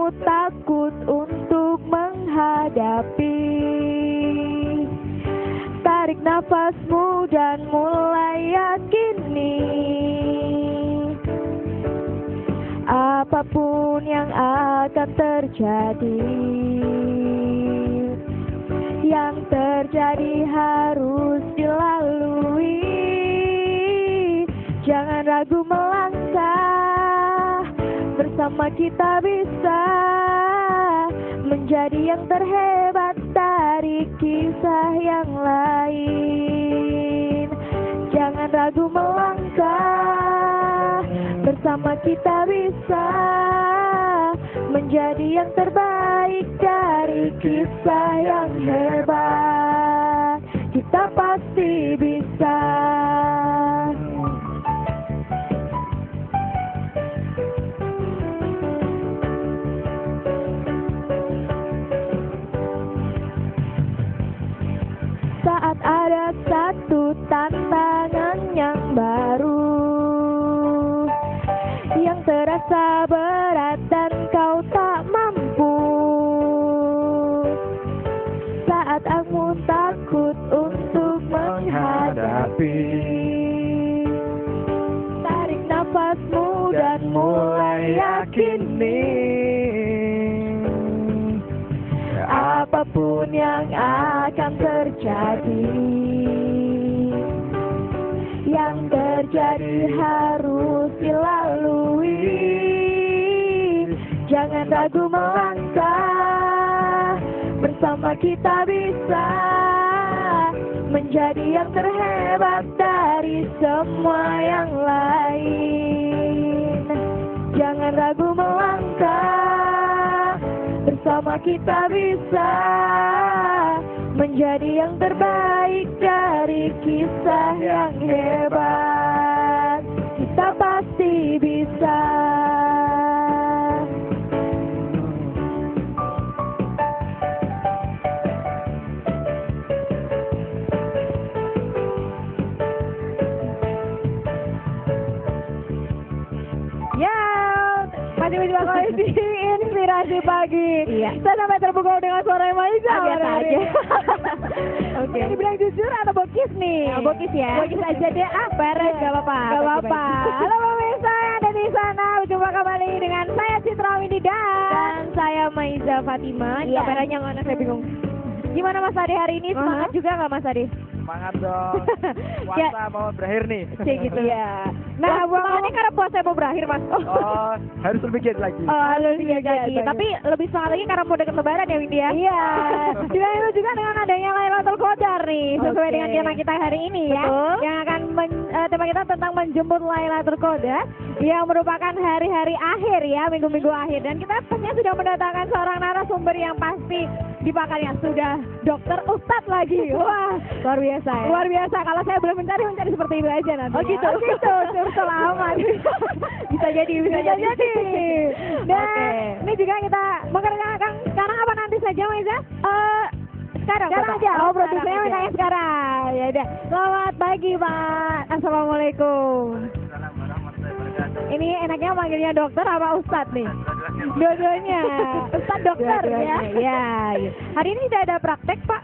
kamu takut untuk menghadapi. Tarik nafasmu dan mulai yakini, apapun yang akan terjadi, yang terjadi harus dilalui. Jangan ragu melangkah, bersama kita bisa menjadi yang terhebat dari kisah yang lain. Jangan ragu melangkah, bersama kita bisa menjadi yang terbaik dari kisah yang hebat. Kita pasti bisa. Saat ada satu tantangan yang baru, yang terasa berat dan kau tak mampu, saat aku takut untuk menghadapi, tarik nafasmu dan mulai yakini, apapun yang akan terjadi, yang terjadi harus dilalui. Jangan ragu melangkah, bersama kita bisa menjadi yang terhebat dari semua yang lain. Jangan ragu melangkah, bersama kita bisa menjadi yang terbaik dari kisah yang hebat. Kita pasti bisa. Masih bersama kami di Inspirasi Pagi. Iya. Saya sampai terpukau dengan suara yang manis. Biasa aja. Oke. Ini bilang jujur atau bokis nih? Ya, bokis ya. Bokis aja deh. Beres, gak apa-apa. Gak apa-apa. Halo pemirsa yang ada di sana. Berjumpa kembali dengan saya Citra Windy dan saya Maiza Fatima. Iya. Kameranya mana, saya bingung. Gimana Mas Ade hari ini? Semangat juga nggak Mas Ade? Semangat dong. Puasa mau berakhir nih. Kayak gitu ya. Nah, ini karena puasa mau berakhir Mas. Oh, harus lebih giat lagi. Oh, harus lebih giat lagi. Tapi lebih semangat lagi karena mau deket lebaran ya Windy ya. Iya. Juga itu juga dengan adanya Lailatul Qadar nih, sesuai dengan tema kita hari ini ya. Betul. Yang akan tema kita tentang menjemput Lailatul Qadar, yang merupakan hari-hari akhir ya, minggu-minggu akhir. Dan kita pastinya sudah mendatangkan seorang narasumber yang pasti dipakarnya sudah dokter ustadz lagi. Wah, luar biasa ya. Luar biasa. Kalau saya belum mencari seperti itu aja nanti. Oh gitu. Oh gitu. Selamat. bisa jadi. Dan ini juga kita mengerjakan sekarang apa nanti saja Maiza? Sekarang aja. Oh, produsernya minta sekarang. Ya udah. Selamat pagi Pak. Assalamualaikum. Ini enaknya manggilnya dokter apa ustadz nih? Dua-duanya. Ustadz dokter ya. Ya. Hari ini tidak ada praktek Pak.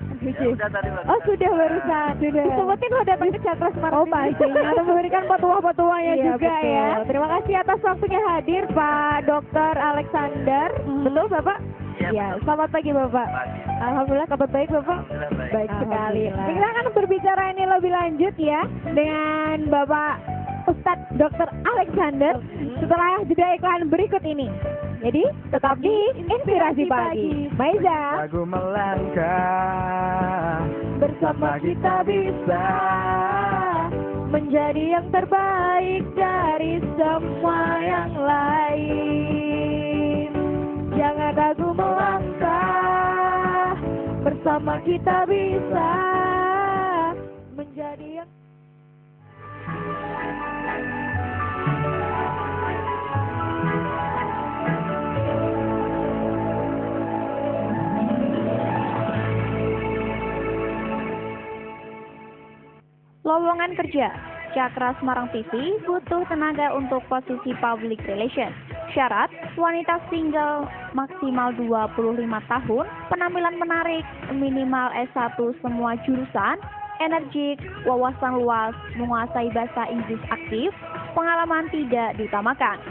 Oh sudah barusan. Sudah. Disebutin lo datang ke Cakra Smart. Oh pastinya. Untuk memberikan petua-petuanya juga betul. Ya. Terima kasih atas waktunya hadir Pak Dokter Alexander. Betul Bapak? Ya, selamat pagi Bapak. Alhamdulillah kabar baik Bapak. Baik sekali. Kita akan berbicara ini lebih lanjut ya dengan Bapak Ustadz Dr. Alexander setelah jeda iklan berikut ini. Jadi tetap di Inspirasi Pagi. Maiza. Lagu melangkah, bersama kita bisa menjadi yang terbaik dari semua yang lain. Jangan ragu melangkah, bersama kita bisa menjadi yang Lowongan kerja, Cakra Semarang TV butuh tenaga untuk posisi public relation. Syarat, wanita single maksimal 25 tahun, penampilan menarik, minimal S1 semua jurusan, energik, wawasan luas, menguasai bahasa Inggris aktif, pengalaman tidak diutamakan.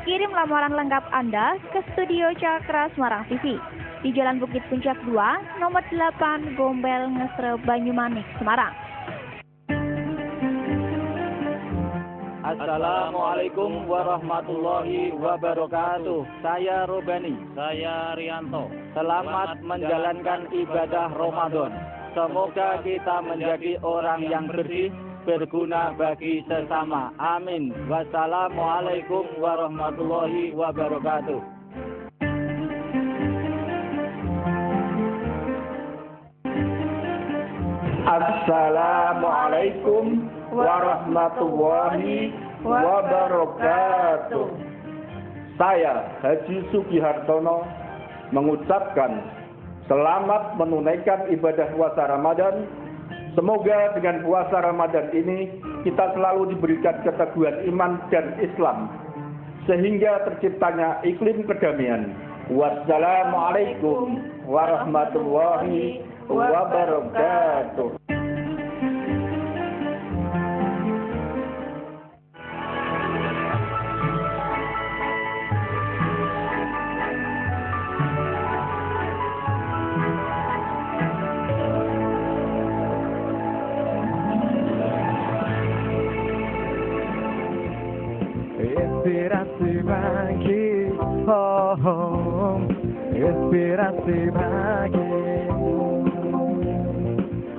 Kirim lamaran lengkap Anda ke Studio Cakra Semarang TV di Jalan Bukit Puncak 2, nomor 8, Gombel, Ngesre, Banyumanik, Semarang. Assalamualaikum warahmatullahi wabarakatuh. Saya Robani. Saya Rianto. Selamat menjalankan ibadah Ramadan. Semoga kita menjadi orang yang bersih, berguna bagi sesama. Amin. Wassalamualaikum warahmatullahi wabarakatuh. Assalamualaikum warahmatullahi wabarakatuh. Saya Haji Sugihartono mengucapkan selamat menunaikan ibadah puasa Ramadan. Semoga dengan puasa Ramadan ini kita selalu diberikan keteguhan iman dan Islam sehingga terciptanya iklim kedamaian. Wassalamualaikum warahmatullahi wabarakatuh. Inspirasi pagi, oh, inspirasi pagi,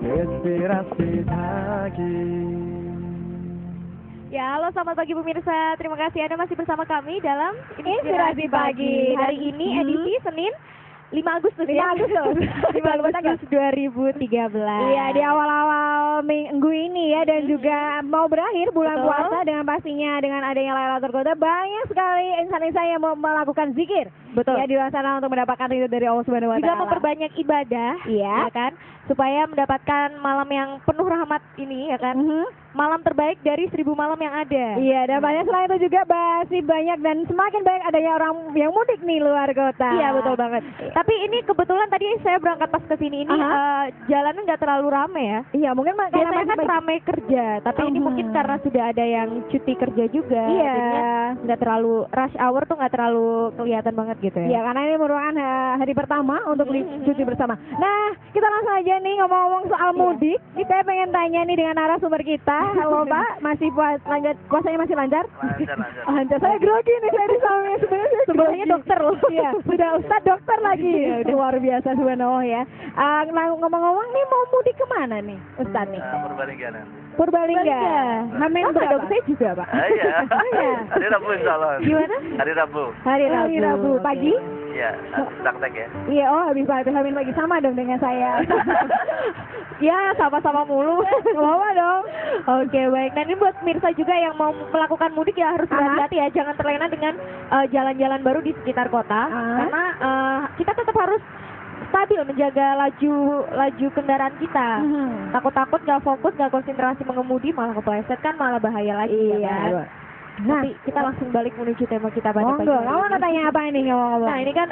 inspirasi pagi. Ya, halo selamat pagi pemirsa. Terima kasih Anda masih bersama kami dalam Inspirasi Pagi. Hari ini edisi Senin 5 Agustus ya? 5 Agustus 2013. Iya, di awal-awal minggu ini ya, dan juga mau berakhir bulan puasa dengan pastinya dengan adanya Lailatul Qadar banyak sekali insan-insan yang mau melakukan zikir. Betul. Ya, di luar sana untuk mendapatkan ridho dari Allah Subhanahu wa taala. Juga memperbanyak ibadah, ya kan? Supaya mendapatkan malam yang penuh rahmat ini ya kan. Malam terbaik dari 1000 malam yang ada. Iya, dan banyak selain itu juga masih banyak dan semakin banyak adanya orang yang mudik nih luar kota. Iya, betul banget. Tapi ini kebetulan tadi saya berangkat pas ke sini ini jalannya nggak terlalu rame ya. Iya, mungkin biasanya kan ramai kerja, tapi ini mungkin karena sudah ada yang cuti kerja juga. Iya. Nggak terlalu rush hour tuh nggak terlalu kelihatan banget gitu ya. Iya, karena ini merupakan hari pertama untuk cuti bersama. Nah, kita langsung aja nih ngomong-ngomong soal mudik. Kita pengen tanya nih dengan narasumber kita. Halo Pak, masih puasanya masih lancar? Lancar. Saya grogi nih, saya di sampingnya sebelumnya dokter loh. Iya, sudah Ustadz dokter lagi. Luar biasa subhanallah ya. Ngomong-ngomong nih mau mudik kemana nih Ustadz nih? Purbalingga. Purbalingga. Hamin berapa? Saya juga Pak. Iya. Hari Rabu insya Allah. Gimana? Hari Rabu. Hari Rabu. Pagi? Iya, praktek ya. Iya, habis Hamin pagi sama dong dengan saya. Ya, sama-sama mulu. Bawa dong. Oke, baik. Nah, ini buat pemirsa juga yang mau melakukan mudik ya harus berhati-hati ya, jangan terlena dengan jalan-jalan baru di sekitar kota. Karena kita tetap harus stabil menjaga laju kendaraan kita. Takut-takut gak fokus, gak konsentrasi mengemudi, malah kepleset kan malah bahaya lagi. Iya. Ya kan? Nah, tapi kita langsung balik menuju tema kita pada pagi. Kamu mau tanya apa ini ngomong-ngomong? Nah, ini kan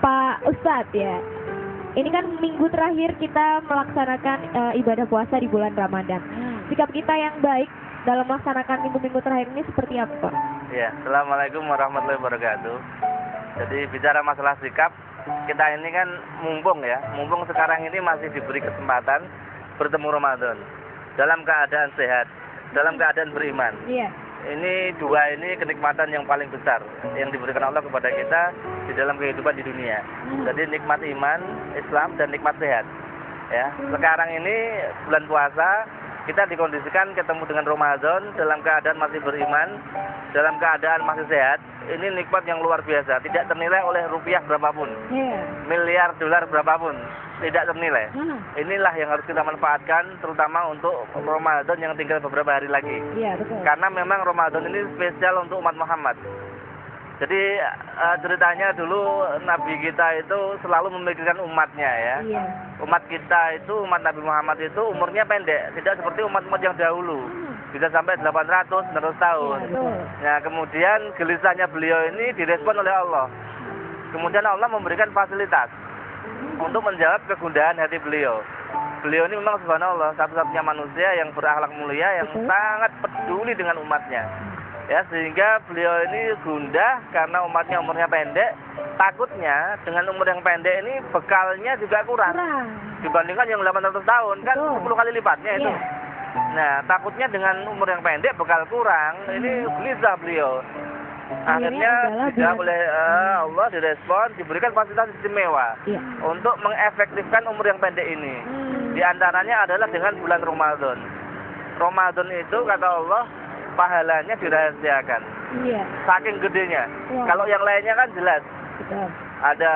Pak Ustadz ya. Ini kan minggu terakhir kita melaksanakan ibadah puasa di bulan Ramadan. Sikap kita yang baik dalam melaksanakan minggu-minggu terakhir ini seperti apa, Pak? Ya, Assalamualaikum warahmatullahi wabarakatuh. Jadi bicara masalah sikap, kita ini kan mumpung sekarang ini masih diberi kesempatan bertemu Ramadan dalam keadaan sehat, dalam keadaan beriman. Iya. Ini dua ini kenikmatan yang paling besar yang diberikan Allah kepada kita di dalam kehidupan di dunia. Jadi nikmat iman, Islam, dan nikmat sehat. Ya, sekarang ini bulan puasa kita dikondisikan ketemu dengan Ramadan dalam keadaan masih beriman, dalam keadaan masih sehat. Ini nikmat yang luar biasa, tidak ternilai oleh rupiah berapapun, miliar dolar berapapun, tidak ternilai. Inilah yang harus kita manfaatkan, terutama untuk Ramadan yang tinggal beberapa hari lagi. Iya, betul. Karena memang Ramadan ini spesial untuk umat Muhammad. Jadi ceritanya dulu Nabi kita itu selalu memikirkan umatnya ya. Iya. Umat kita itu, umat Nabi Muhammad itu umurnya pendek, tidak seperti umat-umat yang dahulu. bisa sampai 800 tahun. Nah, kemudian gelisahnya beliau ini direspon oleh Allah. Kemudian Allah memberikan fasilitas untuk menjawab kegundahan hati beliau. Beliau ini memang subhanallah satu-satunya manusia yang berakhlak mulia, yang sangat peduli dengan umatnya. Ya, sehingga beliau ini gundah karena umatnya umurnya pendek. Takutnya dengan umur yang pendek ini bekalnya juga kurang. Dibandingkan yang 800 tahun, kan 10 kali lipatnya itu. Nah, takutnya dengan umur yang pendek bekal kurang, ini gelisah beliau. Akhirnya tidak oleh Allah direspon, diberikan fasilitas istimewa untuk mengefektifkan umur yang pendek ini. Di antaranya adalah dengan bulan Ramadan. Ramadan itu kata Allah pahalanya dirahasiakan. Saking gedenya. Kalau yang lainnya kan jelas. Ada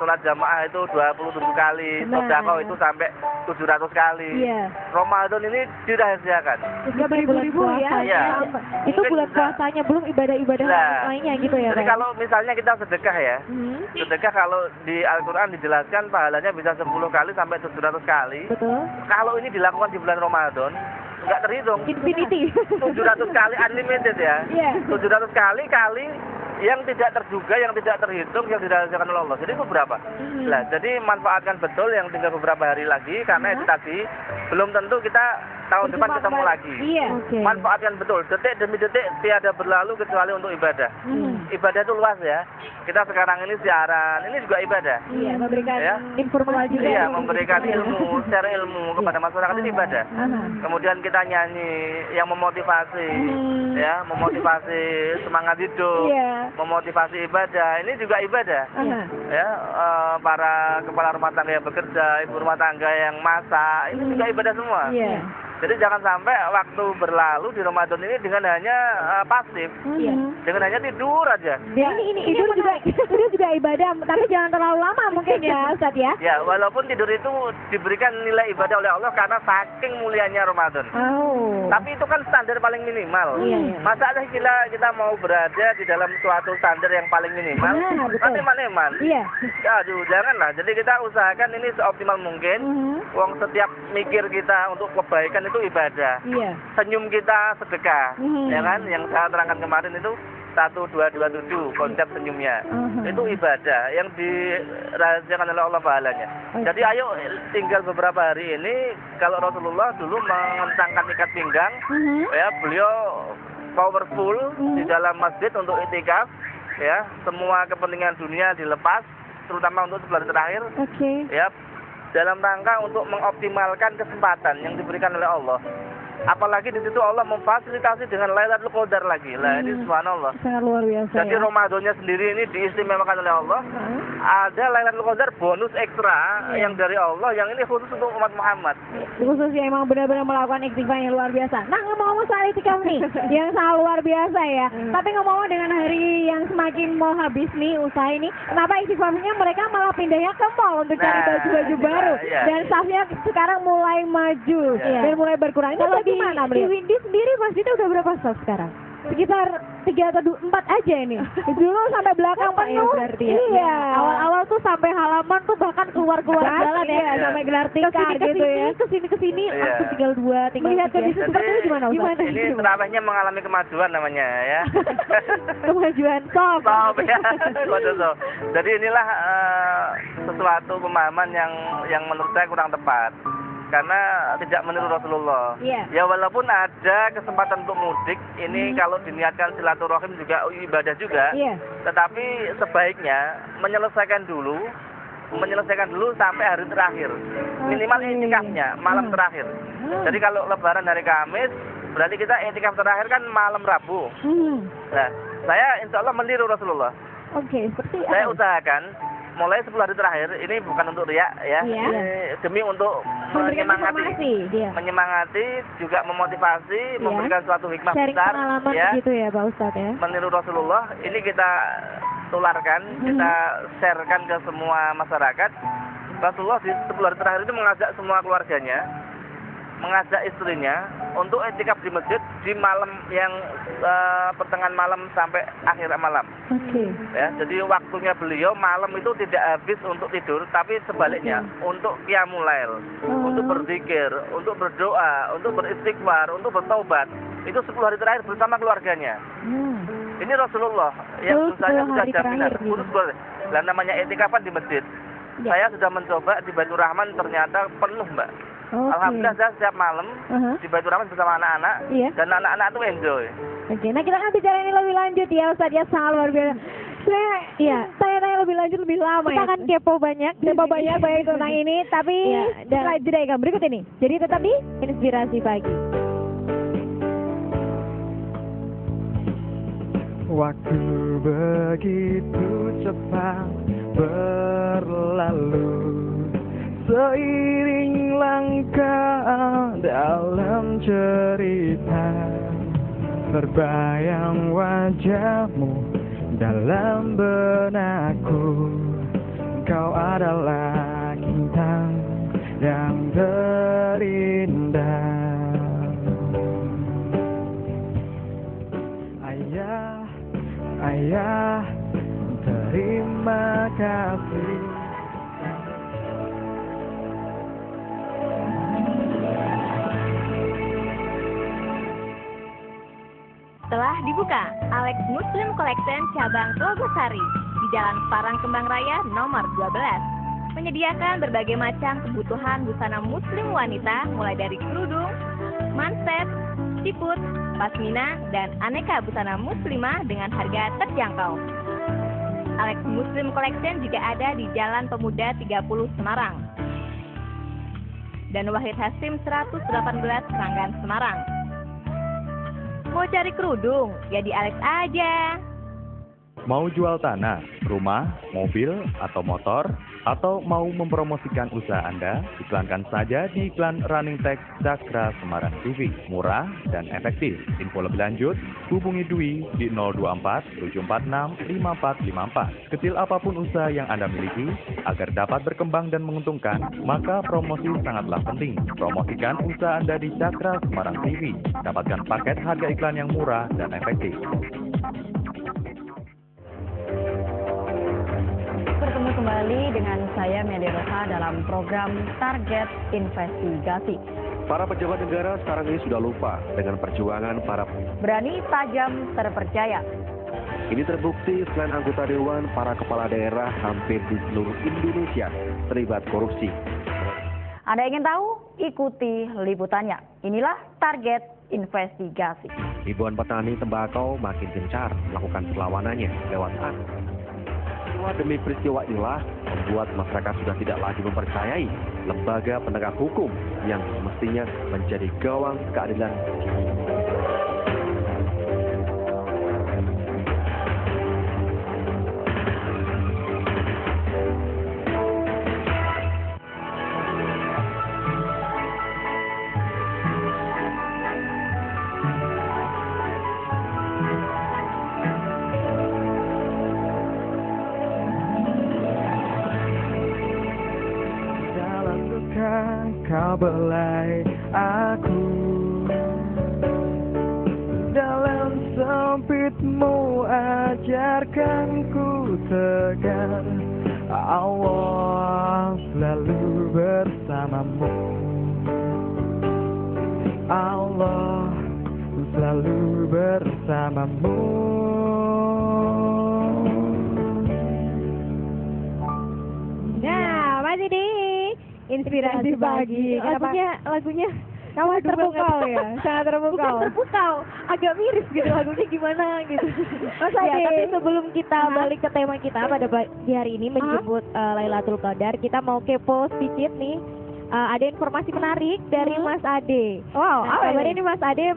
sholat jamaah itu 27 kali, sedekah itu sampai 700 kali. Ramadan ini dirahasiakan. Juga beribu-ribu ya. Itu bulan puasanya, belum ibadah-ibadah lainnya gitu ya. Jadi kalau misalnya kita sedekah ya, sedekah kalau di Al-Quran dijelaskan pahalanya bisa 10 kali sampai 700 kali. Betul. Kalau ini dilakukan di bulan Ramadan, nggak terhitung. Infinity. 700 kali unlimited ya. 700 kali yang tidak terduga, yang tidak terhitung, yang dirahasiakan oleh Allah. Jadi itu berapa? Nah, jadi manfaatkan betul yang tinggal beberapa hari lagi, karena itu tadi belum tentu kita tahun depan ketemu lagi. Manfaatkan betul, detik demi detik tiada berlalu kecuali untuk ibadah. Ibadah itu luas ya. Kita sekarang ini siaran, ini juga ibadah. Memberikan informasi juga. Iya, memberikan ilmu, share ilmu kepada masyarakat ini ibadah. Kemudian kita nyanyi yang memotivasi, ya, memotivasi semangat hidup, memotivasi ibadah. Ini juga ibadah. Ya, para kepala rumah tangga yang bekerja, ibu rumah tangga yang masak, ini juga ibadah semua. Jadi jangan sampai waktu berlalu di Ramadan ini dengan hanya pasif, dengan hanya tidur aja. Ini tidur juga ibadah, tapi jangan terlalu lama mungkin ya, Ustaz ya. Ya, walaupun tidur itu diberikan nilai ibadah oleh Allah karena saking mulianya Ramadan. Tapi itu kan standar paling minimal. Masa ada kita mau berada di dalam suatu standar yang paling minimal? Nanti maneman. Aduh, janganlah. Jadi kita usahakan ini seoptimal mungkin. Uang setiap mikir kita untuk kebaikan itu ibadah. Senyum kita sedekah. Ya kan? Yang saya terangkan kemarin itu 1227 konsep senyumnya. Itu ibadah yang dirahasiakan oleh Allah pahalanya. Jadi ayo tinggal beberapa hari ini, kalau Rasulullah dulu mengentangkan ikat pinggang, ya beliau powerful di dalam masjid untuk itikaf, ya, semua kepentingan dunia dilepas, terutama untuk 11 hari terakhir. Ya, dalam rangka untuk mengoptimalkan kesempatan yang diberikan oleh Allah. Apalagi di situ Allah memfasilitasi dengan Lailatul Qadar lagi. Lah ini subhanallah. Sangat luar biasa. Jadi Ramadannya sendiri ini diistimewakan oleh Allah. Ada Lailatul Qadar bonus ekstra yang dari Allah, yang ini khusus untuk umat Muhammad. Khusus yang emang benar-benar melakukan istighfar yang luar biasa. Nah, ngomong-ngomong soal itikaf nih, yang sangat luar biasa ya. Tapi ngomong-ngomong dengan hari yang semakin mau habis nih, usaha ini, kenapa istighfarnya mereka malah pindahnya ke mall untuk cari baju-baju baru? Dan staffnya sekarang mulai maju dan mulai berkurang. Kalau di Windy sendiri masjidnya udah berapa staff sekarang? Sekitar 3 atau 4 aja ini. Dulu sampai belakang penuh. Berarti ya. Iya. Awal-awal tuh sampai halaman tuh bahkan keluar-keluar jalan ya, sampai gelar tikar gitu ya. Kesini aku tinggal 2, tinggal 3. Melihat kondisi seperti itu gimana? Ini terawihnya mengalami kemajuan namanya ya. Kemajuan soft ya. Jadi inilah sesuatu pemahaman yang menurut saya kurang tepat. Karena tidak meniru Rasulullah. Ya walaupun ada kesempatan untuk mudik, ini kalau diniatkan silaturahim juga ibadah juga. Tetapi sebaiknya menyelesaikan dulu sampai hari terakhir. Minimal itikafnya malam terakhir. Jadi kalau lebaran hari Kamis, berarti kita itikaf terakhir kan malam Rabu. Nah, saya insya Allah meniru Rasulullah. Seperti saya usahakan mulai 10 hari terakhir ini bukan untuk riak ya, demi untuk menyemangati juga memotivasi, memberikan suatu hikmah besar ya, gitu ya Pak Ustadz ya. Meniru Rasulullah ini kita tularkan, kita sharekan ke semua masyarakat. Rasulullah di 10 hari terakhir itu mengajak semua keluarganya mengajak istrinya untuk i'tikaf di masjid di malam yang pertengahan malam sampai akhir malam. Oke. Ya, jadi waktunya beliau malam itu tidak habis untuk tidur, tapi sebaliknya untuk qiyamul lail, untuk berzikir, untuk berdoa, untuk beristighfar, untuk bertaubat. Itu 10 hari terakhir bersama keluarganya. Ini Rasulullah yang saya sudah jaminan. Khusus boleh. Lah namanya i'tikafan di masjid. Saya sudah mencoba di Baitur Rahman, ternyata penuh, Mbak. Alhamdulillah saya setiap malam di Baitur Rahman bersama anak-anak, dan anak-anak itu enjoy. Oke, nah kita akan bicara ini lebih lanjut ya Ustaz, ya sangat luar biasa. Saya tanya lebih lanjut lebih lama kita akan kepo banyak baik tentang ini, tapi setelah jeda yang berikut ini. Jadi tetap di Inspirasi Pagi. Waktu begitu cepat berlalu, seiring langkah dalam cerita, terbayang wajahmu dalam benakku. Kau adalah bintang yang terindah. Ayah, terima kasih. Telah dibuka Alex Muslim Collection cabang Telogosari di Jalan Parang Kembang Raya nomor 12. Menyediakan berbagai macam kebutuhan busana muslim wanita mulai dari kerudung, manset, siput, pasmina, dan aneka busana muslimah dengan harga terjangkau. Alex Muslim Collection juga ada di Jalan Pemuda 30 Semarang dan Wahid Hasim 118 Seranggan Semarang. Mau cari kerudung? Ya di Alex aja. Mau jual tanah, rumah, mobil, atau motor? Atau mau mempromosikan usaha Anda? Iklankan saja di iklan Running Text Cakra Semarang TV. Murah dan efektif. Info lebih lanjut, hubungi Dwi di 024 746 5454. Kecil apapun usaha yang Anda miliki, agar dapat berkembang dan menguntungkan, maka promosi sangatlah penting. Promosikan usaha Anda di Cakra Semarang TV. Dapatkan paket harga iklan yang murah dan efektif. Bertemu kembali dengan saya Meli Rosa dalam program Target Investigasi. Para pejabat negara sekarang ini sudah lupa dengan perjuangan para berani, tajam, terpercaya. Ini terbukti selain anggota dewan, para kepala daerah hampir di seluruh Indonesia terlibat korupsi. Anda ingin tahu? Ikuti liputannya. Inilah Target Investigasi. Ribuan petani tembakau makin gencar melakukan perlawanannya lewat demi peristiwa inilah membuat masyarakat sudah tidak lagi mempercayai lembaga penegak hukum yang mestinya menjadi gawang keadilan. Kau belai aku dalam sempitmu, ajarkan ku tegar. Allah selalu bersamamu. Allah selalu bersamamu. Nah, masih di Inspirasi Pagi. Lagunya sangat terpukau ya, sangat terpukau. Agak miris gitu lagunya gimana gitu. Mas Ade, tapi sebelum kita balik ke tema kita pada pagi hari ini menyebut Lailatul Qadar, kita mau kepo sedikit nih. Ada informasi menarik dari Mas Ade. Wow, kabar ini Mas Ade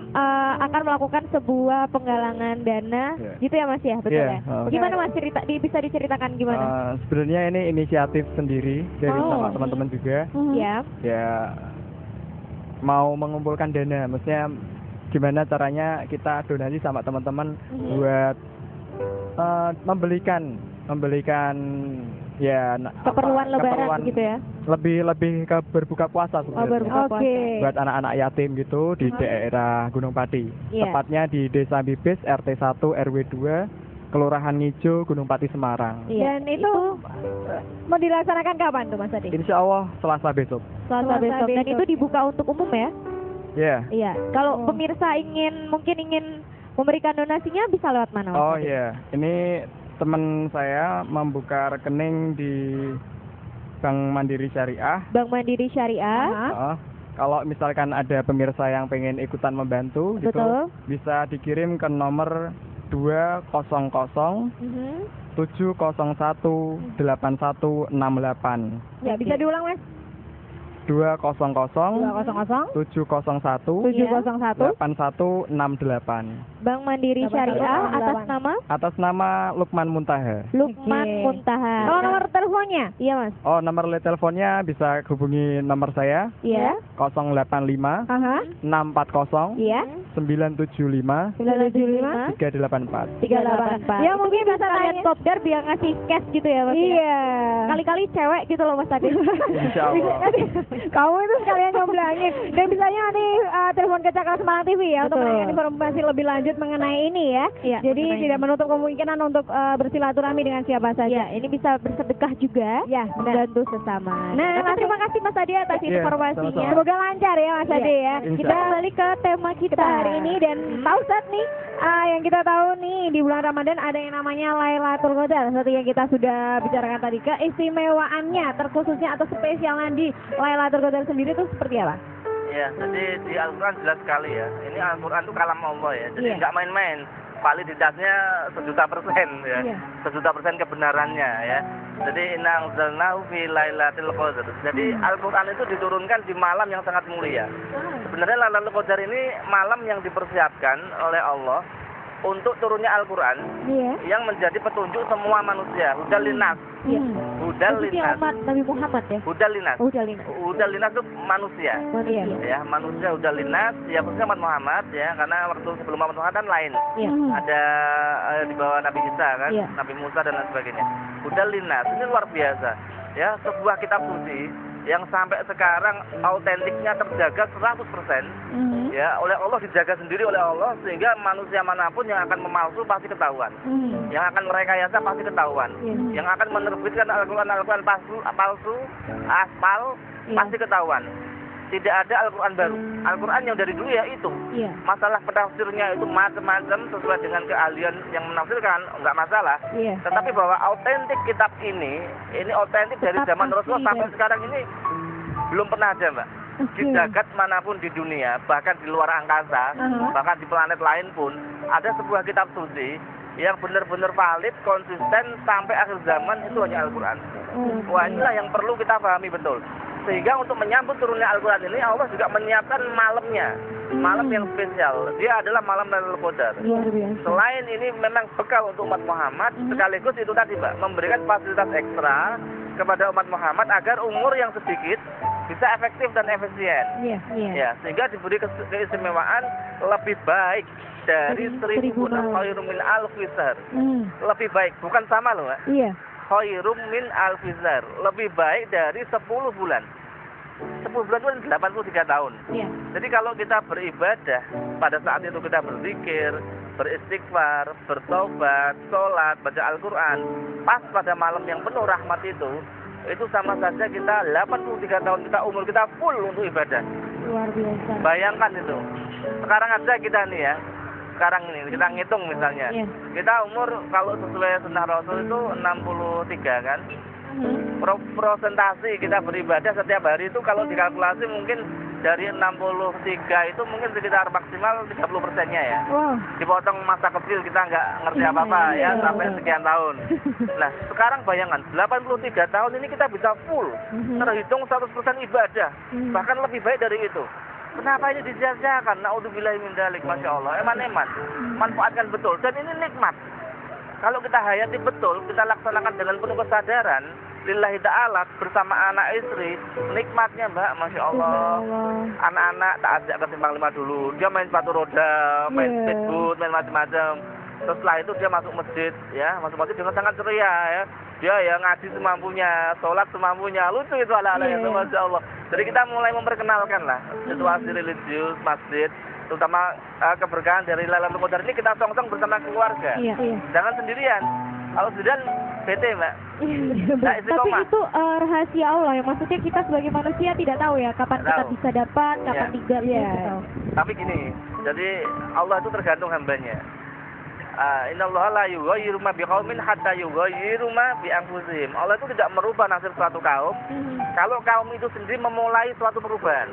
akan melakukan sebuah penggalangan dana, gitu ya Mas ya, betul ya? Gimana Mas bisa diceritakan gimana? Sebenarnya ini inisiatif sendiri dari sama teman-teman juga. Ya mau mengumpulkan dana, maksudnya gimana caranya kita donasi sama teman-teman buat membelikan Ya, Keperluan lebaran gitu ya? Lebih ke berbuka puasa sebenarnya. berbuka puasa. Buat anak-anak yatim gitu di daerah Gunung Pati. Iya. Tepatnya di Desa Bibis RT 1 RW 2 Kelurahan Ngijo Gunung Pati Semarang. Iya. Dan itu mau dilaksanakan kapan tuh Mas Adi? Insya Allah Selasa besok. Selasa besok. Dan itu dibuka untuk umum ya? Ya. Iya. Kalau pemirsa ingin memberikan donasinya bisa lewat mana Mas Oh Adi? iya, ini teman saya membuka rekening di Bank Mandiri Syariah. Bank Mandiri Syariah. Kalau misalkan ada pemirsa yang pengen ikutan membantu gitu, Betul. bisa dikirim ke nomor 200 701 8168. Ya, bisa diulang Mas? 200 200 701 701 8168. Bank Mandiri Syariah atas nama Lukman Muntaha. Lukman Muntaha. Kalau nomor teleponnya? Iya Mas. Oh, nomor teleponnya bisa hubungi nomor saya. Iya. 085 640 Iya. 975 975 384. 384. Ya mungkin bisa lihat kopdar biar ngasih cash gitu ya Mas. Iya. Kali-kali cewek gitu loh Mas Adi. Insya Allah. Kamu itu sekalian nyomblangin. Dan bisanya nanti telepon ke Cakra Semarang TV ya untuk menanyakan informasi lebih lanjut mengenai ini ya. Iya, jadi tidak menutup kemungkinan untuk bersilaturahmi dengan siapa saja. Ini bisa bersedekah juga. Ya, membantu sesama. Nah, terima kasih Mas Adi atas informasinya. sama-sama. Semoga lancar ya Mas Adi ya. Insya Kita kembali ke tema kita hari ini dan Pak Ustadz nih yang kita tahu nih di bulan Ramadan ada yang namanya Lailatul Qadar. Seperti yang kita sudah bicarakan tadi, keistimewaannya, terkhususnya atau spesialnya di Lailatul Qadar sendiri itu seperti apa? Ya, jadi di Al-Quran jelas sekali ya. Ini Al-Quran itu kalam Allah ya. Jadi Iya. nggak main-main. Validitasnya 1.000.000% ya. Iya. 1.000.000% kebenarannya ya. Jadi inna anzalnahu fi lailatul qadar. Jadi Al-Quran itu diturunkan di malam yang sangat mulia. Sebenarnya Lailatul Qadar ini malam yang dipersiapkan oleh Allah untuk turunnya Al-Quran yang menjadi petunjuk semua manusia. Hudal linnas. Hudal linnas. Nabi Muhammad ya? Hudal linnas. Hudal linnas itu manusia. Ya, manusia hudal linnas, ya khususnya Umat Muhammad ya, karena waktu sebelum Umat Muhammad kan lain. Ada di bawah Nabi Isa kan, Nabi Musa dan lain sebagainya. Hudal linnas ini luar biasa. Ya, sebuah kitab suci yang sampai sekarang autentiknya terjaga 100%. Ya, oleh Allah dijaga sendiri oleh Allah sehingga manusia manapun yang akan memalsu pasti ketahuan. Yang akan merekayasa pasti ketahuan. Yang akan menerbitkan Al-Quran palsu, aspal pasti ketahuan. Tidak ada Al-Quran baru. Al-Quran yang dari dulu ya itu. Masalah penafsirnya itu macam-macam sesuai dengan keahlian yang menafsirkan, enggak masalah. Tetapi bahwa autentik kitab ini autentik dari zaman Rasulullah sampai sekarang ini belum pernah ada, Mbak. Di jagat manapun di dunia, bahkan di luar angkasa, bahkan di planet lain pun, ada sebuah kitab suci yang benar-benar valid, konsisten sampai akhir zaman itu hanya Al-Quran. Wah, inilah yang perlu kita pahami betul. Sehingga untuk menyambut turunnya Al-Quran ini, Allah juga menyiapkan malamnya. Malam yang spesial. Dia adalah malam Lailatul Qadar. Selain ini memang bekal untuk umat Muhammad, sekaligus itu tadi, Mbak, memberikan fasilitas ekstra kepada umat Muhammad agar umur yang sedikit bisa efektif dan efisien. Ya, sehingga diberi keistimewaan lebih baik dari 1000 bulan, khairum min alfi syahr. Lebih baik, bukan sama loh, Mbak. Khairum min alfi syahr, lebih baik dari 10 bulan. 10 bulan itu 83 tahun. Jadi kalau kita beribadah, pada saat itu kita berzikir, beristighfar, bertobat, sholat, baca Al-Quran, pas pada malam yang penuh rahmat itu sama saja kita 83 tahun umur kita full untuk ibadah. Luar biasa. Bayangkan itu. Sekarang aja kita nih ya, sekarang ini kita ngitung misalnya, kita umur kalau sesuai sunnah Rasul itu 63 kan. Prosentasi kita beribadah setiap hari itu kalau dikalkulasi mungkin dari 63 itu mungkin sekitar maksimal 30%-nya ya. Dipotong masa kecil kita nggak ngerti apa-apa ya sampai sekian tahun. Nah, sekarang bayangan 83 tahun ini kita bisa full terhitung 100% ibadah, bahkan lebih baik dari itu. Kenapa ini disia-siakan? Naudzubillahi min dzalik, Masya Allah. Eman-eman, manfaatkan betul. Dan ini nikmat. Kalau kita hayati betul, kita laksanakan dengan penuh kesadaran, lillahi ta'ala bersama anak istri, nikmatnya, Mbak, Masya Allah. Anak-anak tak ajak ke simpang 5 dulu. Dia main sepatu roda, main speedboat, main macam-macam. Terus setelah itu dia masuk masjid, ya, masuk masjid dengan sangat ceria, ya. Dia ya ngaji semampunya, sholat semampunya, lucu itu ala-ala itu, Masya Allah. Jadi kita mulai memperkenalkan lah situasi religius, masjid, terutama keberkahan dari Lailatul Qadar ini kita song-song bersama keluarga. Jangan sendirian. Kalau sendirian bete, Mbak. Tapi itu rahasia Allah ya, maksudnya kita sebagai manusia tidak tahu ya kapan kita bisa dapat, kapan tidak. Tapi gini, jadi Allah itu tergantung hambanya. Innallaha la yughayyiru ma biqaumin hatta yughayyiru ma bi anfusihim. Allah itu tidak merubah nasib suatu kaum kalau kaum itu sendiri memulai suatu perubahan.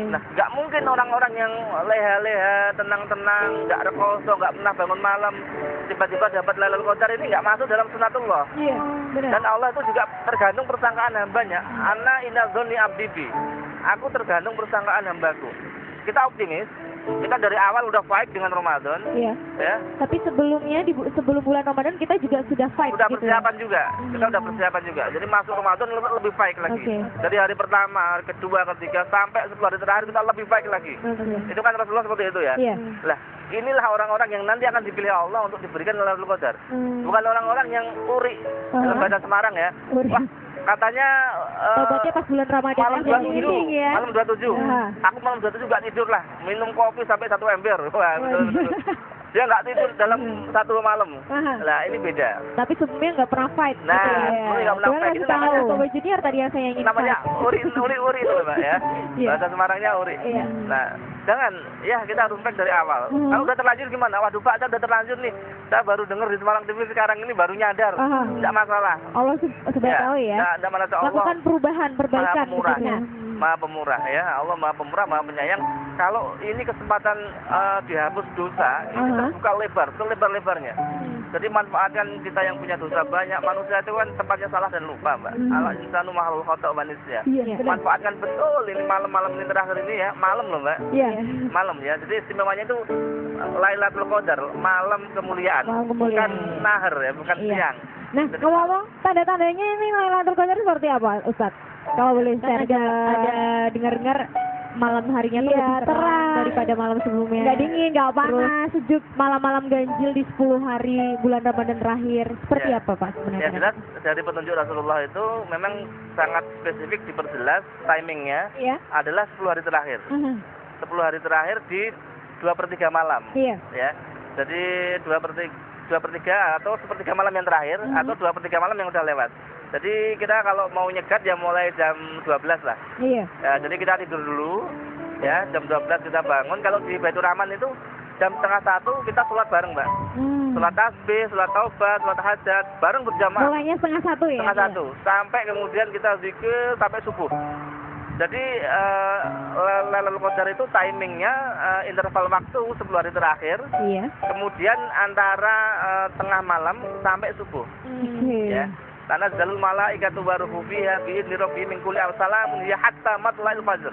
Nah, nggak mungkin orang-orang yang leha-leha, tenang-tenang, nggak rekoso, nggak pernah bangun malam, tiba-tiba dapat Lailatul Qadar ini nggak masuk dalam sunatullah. Dan Allah itu juga tergantung persangkaan hambanya. Ana inna dzanni abdi bi. Aku tergantung persangkaan hambaku. Kita optimis. Kita dari awal udah fight dengan Ramadan. Ya. Tapi sebelumnya sebelum bulan Ramadan kita juga sudah fight. Udah persiapan juga. Kita udah persiapan juga. Jadi masuk Ramadan lebih fight lagi. Dari hari pertama, hari kedua, ketiga sampai 10 hari terakhir kita lebih fight lagi. Itu kan Rasulullah seperti itu ya. Lah, inilah orang-orang yang nanti akan dipilih Allah untuk diberikan Lailatul Qadar. Bukan orang-orang yang uri dalam bahasa Semarang ya. Wah, katanya tobatnya pas bulan Ramadan malam 27 ya. Malam 27. Aku malam 27 enggak tidur lah, minum kopi sampai 1 ember. Wah, betul. Dia nggak tidur dalam 1 malam. Nah, ini beda. Tapi sebelumnya nggak pernah fight. Nah, nggak pernah fight. Itu namanya Sobat Junior tadi yang saya ingin namanya uri itu, Mbak ya. Bahasa Semarangnya uri. Nah, jangan ya kita harus fight dari awal. Kalau udah terlanjur gimana? Waduh Pak, saya udah terlanjur nih. Saya baru dengar di Semarang TV sekarang ini baru nyadar. Tidak masalah. Allah sudah tahu ya. Tidak masalah. Allah lakukan perubahan, perbaikan. Maha pemurah ya, Allah maha pemurah, maha penyayang. Kalau ini kesempatan dihapus dosa, ini terbuka lebar, selebar-lebarnya. Jadi manfaatkan kita yang punya dosa banyak. Manusia itu kan tempatnya salah dan lupa, Mbak. Ala insanu mahalul khata' manusia. Manfaatkan betul ini malam-malam ini terakhir ini ya, malam loh, Mbak. Malam ya. Jadi istimewanya itu Lailatul Qadar, malam kemuliaan. Bukan nahar ya, bukan siang. Nah, ngomong tanda-tandanya ini Lailatul Qadar seperti apa, Ustaz? Kalau boleh share, ada dengar-dengar malam harinya tuh lebih terang daripada malam sebelumnya. Nggak dingin, nggak panas, sejuk, malam-malam ganjil di 10 hari bulan Ramadan terakhir. Seperti apa Pak sebenarnya? Ya jelas dari petunjuk Rasulullah itu memang sangat spesifik diperjelas timingnya adalah 10 hari terakhir. 10 hari terakhir di 2/3 malam. Ya. Jadi 2/3 atau 1/3 malam yang terakhir atau 2/3 malam yang udah lewat. Jadi kita kalau mau nyegat ya mulai jam 12 lah. Ya, jadi kita tidur dulu ya, jam 12 kita bangun. Kalau di Baitur Rahman itu jam 12:30 kita sholat bareng, Mbak. Sholat tasbih, sholat taubat, sholat hajat, bareng berjamaah. Mulainya 12:30 ya? 12:30 sampai kemudian kita zikir sampai subuh. Jadi Lailatul Qadar itu timingnya interval waktu 10 hari terakhir. Kemudian antara tengah malam sampai subuh. Ya. Tanazzalul malaikatu wa ruhu fiha bi idzni rabbihim min kulli amsalin ya hatta matla'il fajr.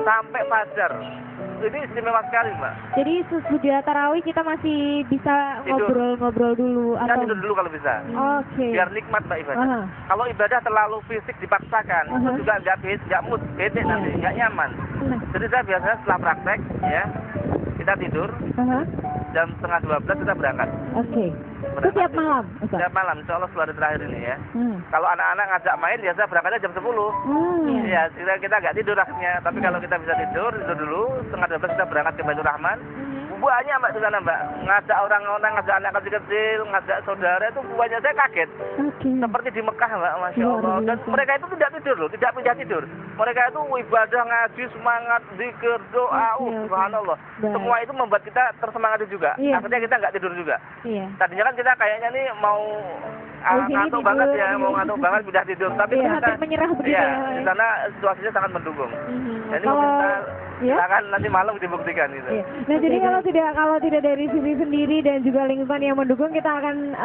Sampai fajar. Ini istimewa sekali, Mbak. Jadi sesudah tarawih kita masih bisa ngobrol-ngobrol dulu atau tidur dulu kalau bisa. Biar nikmat Mbak ibadah. Kalau ibadah terlalu fisik dipaksakan, itu juga nggak mood, bete nanti, nggak nyaman. Jadi saya biasanya setelah praktek ya, kita tidur. Jam 11:30 kita berangkat. Itu tiap malam? Tiap malam, insya Allah 10 hari terakhir ini ya. Kalau anak-anak ngajak main, biasa berangkatnya jam 10. Ya, kita nggak tidur akhirnya. Tapi kalau kita bisa tidur dulu, 11:30 kita berangkat ke Baitur Rahman. Banyak Mbak di sana, Mbak. Ngajak orang-orang, ngajak anak kecil-kecil, ngajak saudara itu banyak. Saya kaget. Seperti di Mekah, Mbak, Masya Allah. Dan mereka itu tidak tidur loh, tidak pindah tidur. Mereka itu ibadah, ngaji, semangat, zikir, doa, subhanallah. Semua itu membuat kita tersemangati juga. Akhirnya kita nggak tidur juga. Tadinya kan kita kayaknya nih mau ngantuk banget ya, mau ngantuk banget pindah tidur. Tapi ternyata menyerah begitu ya. Di sana situasinya sangat mendukung. Jadi kita akan nanti malam dibuktikan gitu. Nah, jadi kalau tidak dari sisi sendiri dan juga lingkungan yang mendukung, kita akan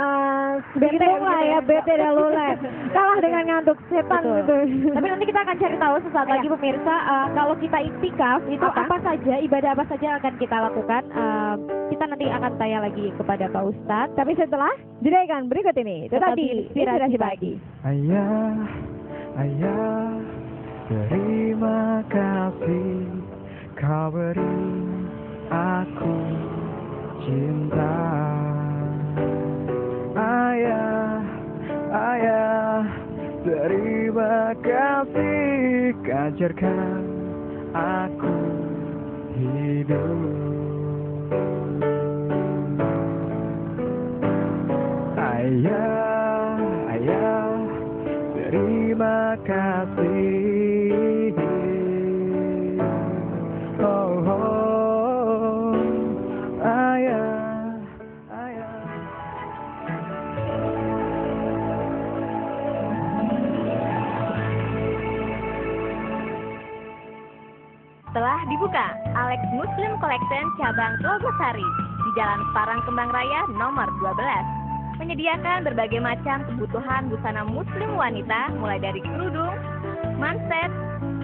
bete lah ya, bete dan luleh. Kalah dengan ngantuk setan gitu. Tapi nanti kita akan cari tahu sesaat lagi pemirsa, kalau kita iktikaf itu apa saja, ibadah apa saja akan kita lakukan. Kita nanti akan tanya lagi kepada Pak Ustadz. Tapi setelah jeda berikut ini, tetap di Inspirasi Pagi. Ayah, terima kasih kau beri aku cinta. Ayah, kasih, ajarkan aku hidup. Ayah, ayah, terima kasih. Oh, oh, ayah, ayah. Telah dibuka Alex Muslim Collection cabang Telogosari di Jalan Parang Kembang Raya nomor 12. Menyediakan berbagai macam kebutuhan busana muslim wanita mulai dari kerudung, manset,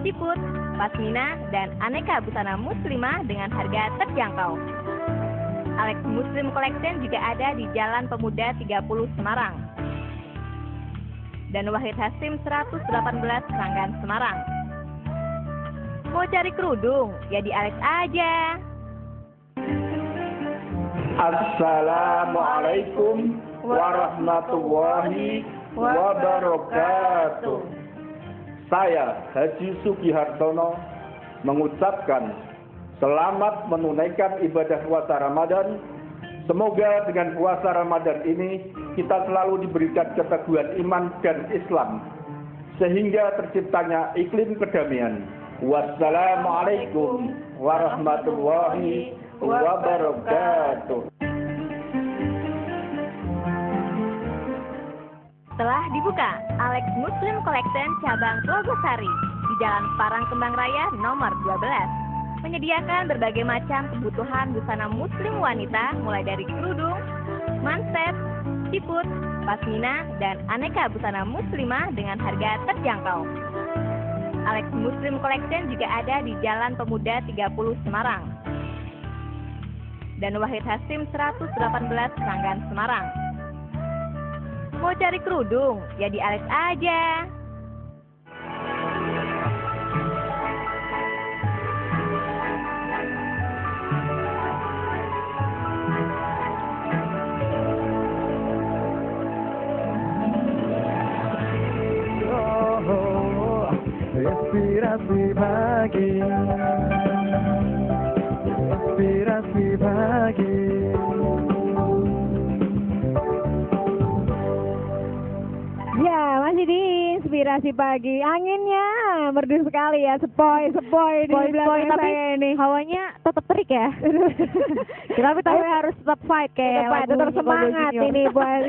siput, pasmina, dan aneka busana muslimah dengan harga terjangkau. Alex Muslim Collection juga ada di Jalan Pemuda 30 Semarang dan Wahid Hasim 118 Seranggan Semarang. Mau cari kerudung? Ya di Alex aja. Assalamualaikum warahmatullahi wabarakatuh. Saya Haji Sugihartono mengucapkan selamat menunaikan ibadah puasa Ramadan. Semoga dengan puasa Ramadan ini kita selalu diberikan keteguhan iman dan Islam sehingga terciptanya iklim kedamaian. Wassalamualaikum warahmatullahi wabarakatuh. Telah dibuka Alex Muslim Collection cabang Telogosari di Jalan Parang Kembang Raya nomor 12. Menyediakan berbagai macam kebutuhan busana muslim wanita mulai dari kerudung, manset, siput, pasmina, dan aneka busana muslimah dengan harga terjangkau. Alex Muslim Collection juga ada di Jalan Pemuda 30 Semarang dan Wahid Hasim 118 Seranggan Semarang. Mau cari kerudung? Ya di Alex aja. Oh, inspirasi pagi, inspirasi pagi. Ya, masih di Inspirasi Pagi. Anginnya merdu sekali ya, sepoi di belakang tapi saya ini. hawanya tetap terik ya. Tapi harus tetap fight kayak tetap semangat ini buat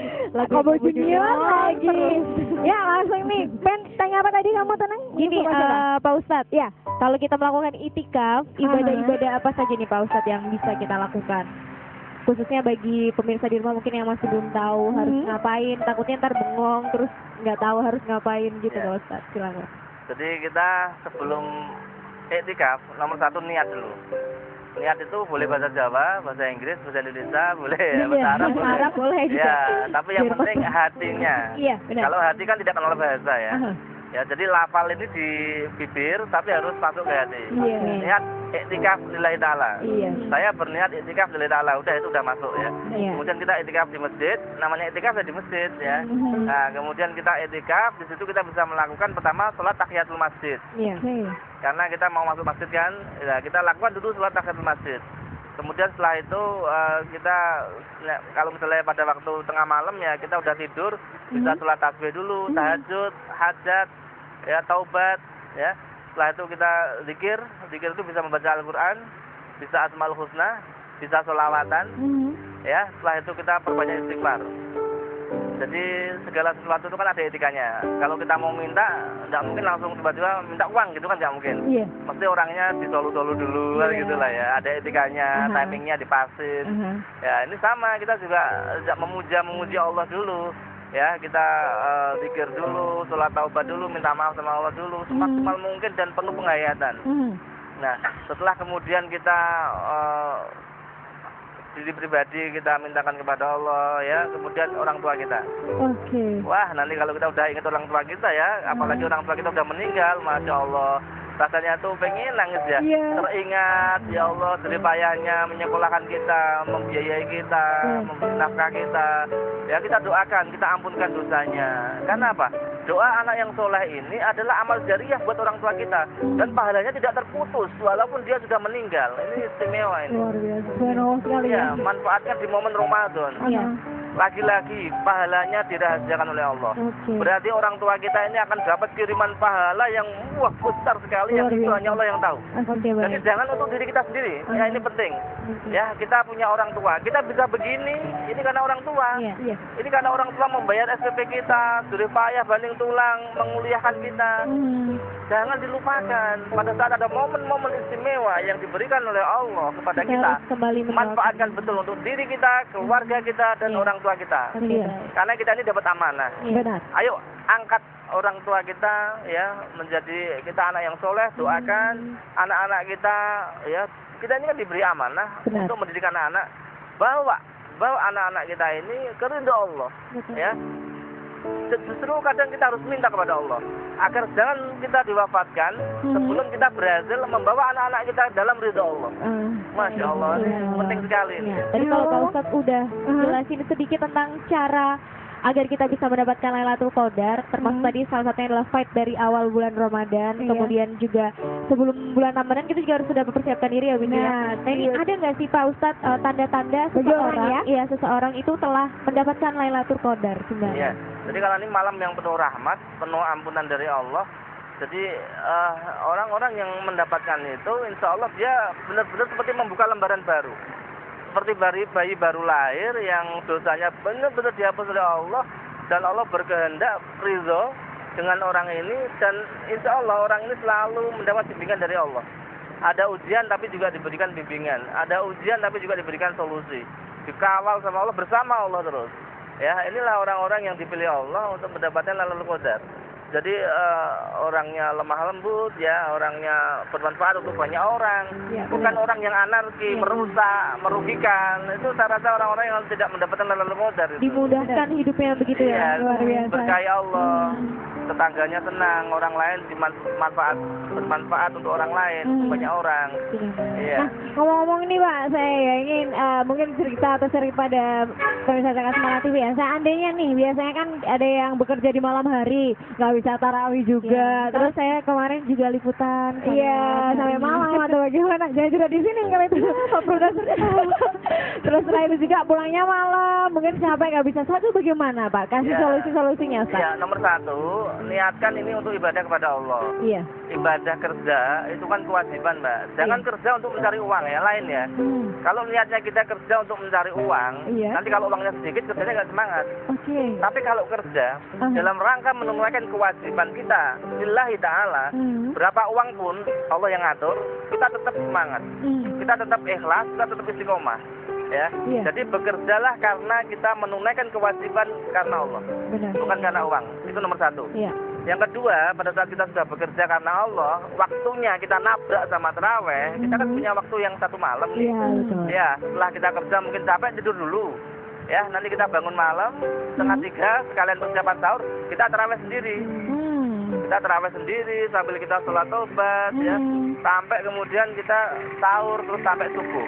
Kobo Junior lagi. Ya, langsung nih. Ben, tanya apa tadi kamu tenang? Gini, Pak Ustadz, ya. kalau kita melakukan itikaf, ibadah-ibadah apa saja nih Pak Ustadz yang bisa kita lakukan? Khususnya bagi pemirsa di rumah mungkin yang masih belum tahu harus ngapain, takutnya ntar bengong terus nggak tahu harus ngapain gitu Pak Ustadz, silakan. Jadi kita sebelum iktikaf nomor satu niat dulu. Niat itu boleh bahasa Jawa, bahasa Inggris, bahasa Indonesia, boleh bahasa Arab boleh. Ya, tapi yang penting hatinya. Iya, benar. Kalau hati kan tidak kenal bahasa ya. Ya, jadi lafal ini di bibir tapi harus masuk ke hati. Iya. Niat iktikaf lillahi ta'ala. Iya. Saya berniat iktikaf lillahi ta'ala, udah itu udah masuk ya. Iya. Kemudian kita iktikaf di masjid, namanya iktikaf ya di masjid ya. Nah, kemudian kita iktikaf, di situ kita bisa melakukan pertama sholat tahiyatul masjid. Iya. Karena kita mau masuk masjid kan, ya kita lakukan dulu sholat tahiyatul masjid. Kemudian setelah itu kita kalau misalnya pada waktu tengah malam ya kita udah tidur, bisa sholat tasbih dulu, tahajud, hajat, ya taubat, ya. Setelah itu kita zikir itu bisa membaca Al-Quran, bisa Asmaul Husna, bisa sholawatan, ya. Setelah itu kita perbanyak istighfar. Jadi segala sesuatu itu kan ada etikanya. Kalau kita mau minta, nggak mungkin langsung tiba-tiba minta uang gitu kan, nggak mungkin. Iya. Mesti orangnya ditolu-tolu dulu kan gitu lah ya. Ada etikanya, timingnya dipasin. Ya ini sama, kita juga memuji Allah dulu. Ya kita zikir dulu, sholat taubat dulu, minta maaf sama Allah dulu, semaksimal mungkin dan penuh penghayatan. Nah setelah kemudian kita diri pribadi kita mintakan kepada Allah ya, kemudian orang tua kita. Oke. Wah nanti kalau kita udah ingat orang tua kita ya, apalagi orang tua kita udah meninggal, masya Allah, rasanya tuh pengen nangis ya. Iya. Teringat ya Allah jerih payahnya menyekolahkan kita, membiayai kita, memberi nafkah kita. Ya kita doakan, kita ampunkan dosanya. Karena apa? Doa anak yang soleh ini adalah amal jariah buat orang tua kita dan pahalanya tidak terputus walaupun dia sudah meninggal. Ini istimewa ini. Luar biasa. Subhanallah sekali ya. Ya, manfaatkan di momen Ramadan. Iya. Lagi-lagi pahalanya dirahasiakan oleh Allah. Oke. Berarti orang tua kita ini akan dapat kiriman pahala yang wah besar sekali yang Luar itu biasa. hanya Allah yang tahu. Oke, Jadi baik. jangan untuk diri kita sendiri. Ya ini penting. Ya kita punya orang tua. Kita bisa begini. Ini karena orang tua. Iya. Iya. Ini karena orang tua membayar SPP kita, jerih payah banding tulang, menguliahkan kita. Jangan dilupakan. Pada saat ada momen-momen istimewa yang diberikan oleh Allah kepada Kita kita, harus kembali manfaatkan betul untuk diri kita, keluarga kita, dan orang tua kita. Iya. Karena kita ini dapat amanah. Benar. Ayo angkat orang tua kita ya menjadi kita anak yang soleh, doakan anak-anak kita ya. Kita ini kan diberi amanah Benar. untuk mendidik anak-anak. Bawa anak-anak kita ini ke ridha Allah. Ya. Justru kadang kita harus minta kepada Allah agar jangan kita diwafatkan sebelum kita berhasil membawa anak-anak kita dalam ridha Allah. Masya Allah, ini penting sekali. ini. Tadi kalau Pak Ustadz udah jelasin sedikit tentang cara agar kita bisa mendapatkan Lailatul Qadar, termasuk tadi salah satunya adalah fight dari awal bulan Ramadan, kemudian juga sebelum bulan Ramadan kita juga harus sudah mempersiapkan diri ya, Bunda. Nah, ini ada nggak sih Pak Ustadz tanda-tanda seseorang, seseorang itu telah mendapatkan Lailatul Qadar sebenarnya? Iya. Jadi kalau ini malam yang penuh rahmat, penuh ampunan dari Allah. Jadi orang-orang yang mendapatkan itu, insya Allah dia benar-benar seperti membuka lembaran baru. Seperti bayi baru lahir yang dosanya benar-benar dihapus oleh Allah dan Allah berkehendak ridho dengan orang ini dan insya Allah orang ini selalu mendapat bimbingan dari Allah. Ada ujian tapi juga diberikan bimbingan, ada ujian tapi juga diberikan solusi, dikawal sama Allah, bersama Allah terus. Ya, inilah orang-orang yang dipilih Allah untuk mendapatkan Lailatul Qadar. Jadi orangnya lemah lembut ya, orangnya bermanfaat untuk banyak orang, bukan orang yang anarki, merusak, merugikan. Itu saya rasa orang-orang yang tidak mendapatkan Lailatul Qadar itu. Dimudahkan hidupnya begitu ya, luar biasa. Berkaya Allah, tetangganya senang, orang lain bermanfaat untuk orang lain, untuk banyak orang. Iya. Nah, ngomong-ngomong nih Pak, saya ingin mungkin cerita atau seri pada pemirsa Cakra Semarang TV ya. Seandainya nih, biasanya kan ada yang bekerja di malam hari, nggak bisa tarawih juga. Terus saya kemarin juga liputan. Iya, sampai malam atau bagaimana? Jangan juga di sini kalau itu Pak Produser. Terus setelah itu juga pulangnya malam, mungkin capek nggak bisa. Satu bagaimana Pak? Kasih solusi-solusinya Pak. Iya, nomor satu, niatkan ini untuk ibadah kepada Allah. Iya. Ibadah kerja itu kan kewajiban Mbak. Jangan kerja untuk mencari uang ya, lain ya. Kalau niatnya kita kerja untuk mencari uang, nanti kalau uangnya sedikit kerjanya nggak semangat. Oke. Tapi kalau kerja dalam rangka menunaikan kewajiban kita, lillahi ta'ala, berapa uang pun Allah yang ngatur, kita tetap semangat. Kita tetap ikhlas, kita tetap istiqomah. Ya. Jadi bekerjalah karena kita menunaikan kewajiban karena Allah. Benar. Bukan karena uang. Itu nomor satu. Iya. Yang kedua, pada saat kita sudah bekerja karena Allah, waktunya kita nabrak sama terawih, kita kan punya waktu yang satu malam nih. Iya, betul. Ya, setelah kita kerja mungkin capek, tidur dulu. Ya, nanti kita bangun malam, setengah 3, sekalian persiapan sahur, kita terawih sendiri. Kita terawih sendiri sambil kita sholat tobat, ya, sampai kemudian kita sahur terus sampai subuh.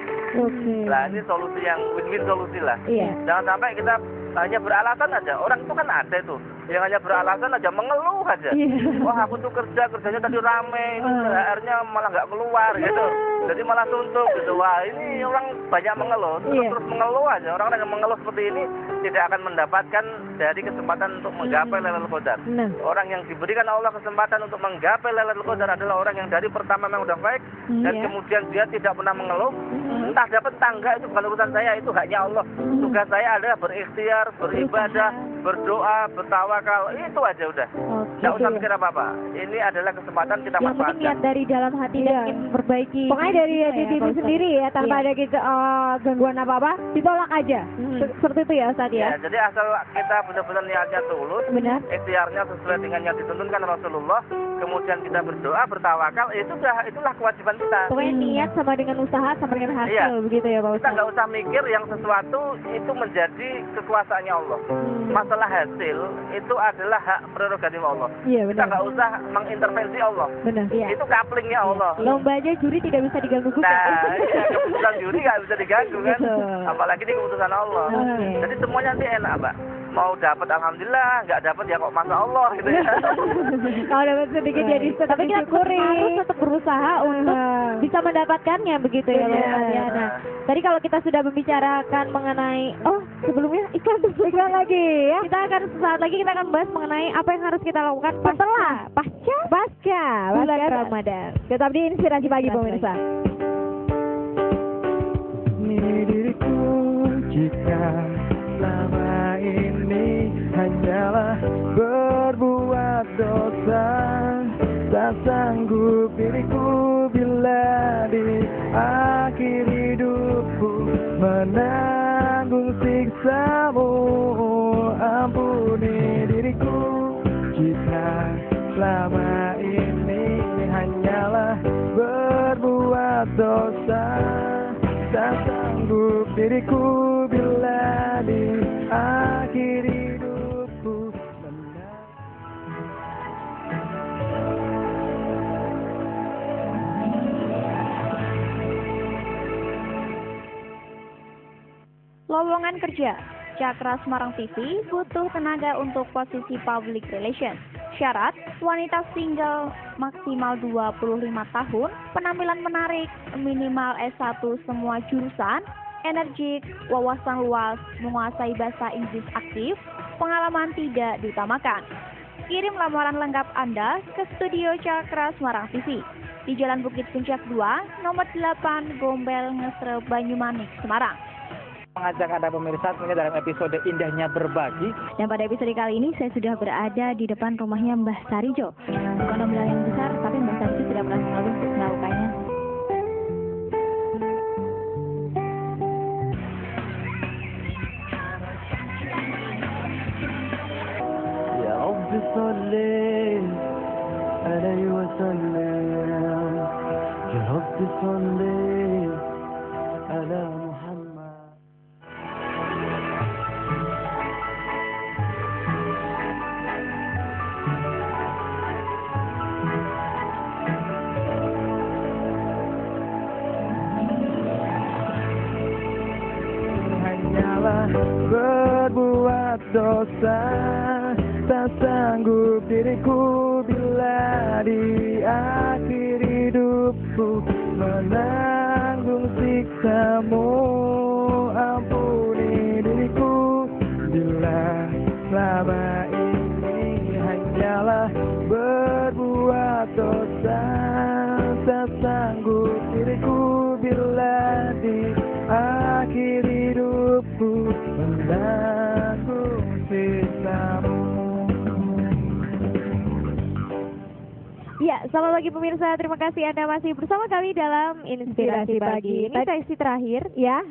Nah, ini solusi yang win-win solusi lah. Jangan sampai kita hanya beralasan aja. Orang itu kan ada tuh yang hanya beralasan aja, mengeluh aja. Wah, aku tuh kerjanya tadi rame, ini HR-nya malah nggak keluar gitu. Jadi malah suntuk gitu. Wah, ini orang banyak mengeluh, terus mengeluh aja. Orang-orang yang mengeluh seperti ini tidak akan mendapatkan dari kesempatan untuk menggapai Lailatul Qadar. Orang yang diberikan Allah kesempatan untuk menggapai Lailatul Qadar adalah orang yang dari pertama memang udah baik dan kemudian dia tidak pernah mengeluh. Entah dapat tangga itu bukan urusan saya, itu haknya Allah. Tugas saya adalah berikhtiar, beribadah, berdoa, bertawakal, itu aja udah. Nggak usah mikir apa-apa. Ini adalah kesempatan kita yang manfaatkan. penting niat dari dalam hati dan ingin memperbaiki. Pokoknya dari diri sendiri ya, tanpa ada kita gangguan apa-apa, ditolak aja. Seperti itu ya Ustaz ya. Jadi asal kita benar-benar niatnya tulus, ikhtiarnya sesuai dengan yang dituntunkan Rasulullah, kemudian kita berdoa, bertawakal, itulah kewajiban kita. Pokoknya niat sama dengan usaha sama dengan hasil begitu ya Pak Ustaz. Kita nggak usah mikir yang sesuatu itu menjadi kekuasaannya Allah. masalah hasil itu adalah hak prerogatif Allah. Iya, Kita benar. nggak usah mengintervensi Allah. Benar. Iya. Itu couplingnya Allah. Lomba aja juri tidak bisa diganggu-gugat. Nah, iya, keputusan juri nggak bisa diganggu kan. Betul. Apalagi ini keputusan Allah. Oke. Jadi semuanya nanti enak, Mbak. Mau dapat alhamdulillah, nggak dapat ya kok masa Allah gitu ya. Kalau dapat sedikit jadi tetap Tapi kita disyukuri. harus tetap berusaha untuk bisa mendapatkannya begitu ya, Iya. Mbak Diana. Tadi kalau kita sudah membicarakan mengenai, sebelumnya iklan lagi ya. kita akan sesaat lagi kita akan bahas mengenai apa yang harus kita lakukan Setelah pasca bulan Ramadan. Tetap di Inspirasi Pagi pemirsa. Ini diriku jika selama ini hanyalah berbuat dosa, tak sanggup diriku bila di akhir hidupku menanggung siksamu. Ampuni diriku jika selama ini hanyalah berbuat dosa, tak sanggup diriku bila di akhir hidupku Lowongan kerja. Cakra Semarang TV butuh tenaga untuk posisi public relations. Syarat, wanita single maksimal 25 tahun, penampilan menarik, minimal S1 semua jurusan, energik, wawasan luas, menguasai bahasa Inggris aktif, pengalaman tidak diutamakan. Kirim lamaran lengkap Anda ke Studio Cakra Semarang TV di Jalan Bukit Puncak 2, nomor 8, Gombel, Ngesre, Banyumanik, Semarang. Mengajak Anda pemirsa tentunya dalam episode Indahnya Berbagi. Dan pada episode kali ini saya sudah berada di depan rumahnya Mbah Sarijo. Bukan nominal yang besar, tapi Mbah Sarijo tidak pernah mengeluh untuk melakukannya. Ya Rabbi salli alaihi wa sallim. Ya Rabbi salli ala Muhammad. Hanyalah berbuat dosa, tak sanggup diriku bila di akhir hidupku menanggung siksamu. Ampuni diriku bila selama ini hanyalah berbuat dosa, tak sanggup diriku bila di akhir hidupku menanggung siksamu. Ya, selamat pagi pemirsa. Terima kasih Anda masih bersama kami dalam Inspirasi Pagi. Ini sesi terakhir. Ya.